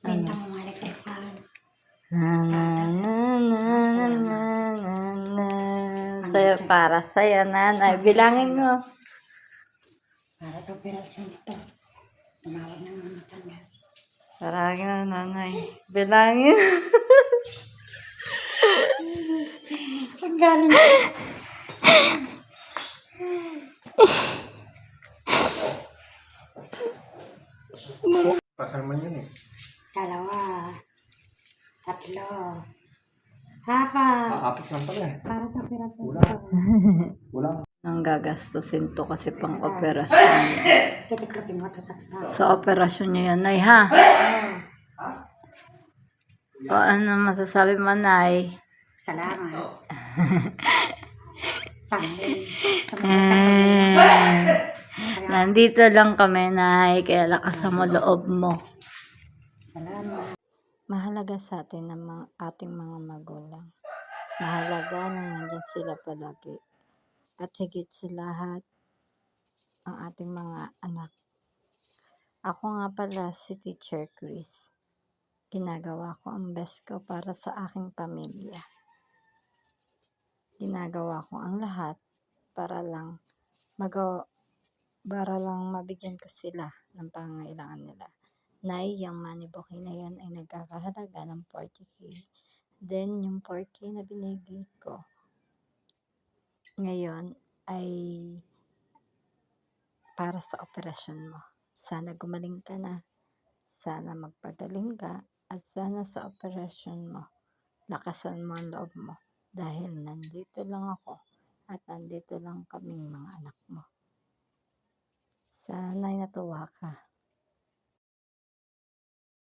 Benta mo nga electric fan. Sa'yo, para sa'yo, nanay. Bilangin mo. Para sa operasyon ito. Tumawag ng mga Batangas. Paragin na, nanay. Bilangin. Saan galing? Pasal man yun eh. 2, 3. Apat. Apat lang pala eh. Para sa operasyon Wala. ito. Wala. Nang gagastusin to kasi pang operasyon. Titiklopin mo ito sa Sa operasyon niyo yan, nay, ha? O ano masasabi mo, nay? Salamat. Sanggol. Nandito lang kami, nay, kaya lakasan mo loob mo. Salamat. Mahalaga sa atin ng ating mga magulang. Mahalaga na nandyan sila palagi. At higit sa lahat, ang ating mga anak. Ako nga pala si Teacher Chris. Ginagawa ko ang best ko para sa aking pamilya. Ginagawa ko ang lahat para lang mabigyan ko sila ng pangangailangan nila. Nay, yung money booking na yan ay nagkakahalaga ng 40K. Then, yung 4K na binigay ko ngayon ay para sa operasyon mo. Sana gumaling ka na. Sana magpagaling ka. At sana sa operasyon mo, lakasan mo ang loob mo. Dahil nandito lang ako at nandito lang kaming mga anak mo. Sana'y natuwa ka.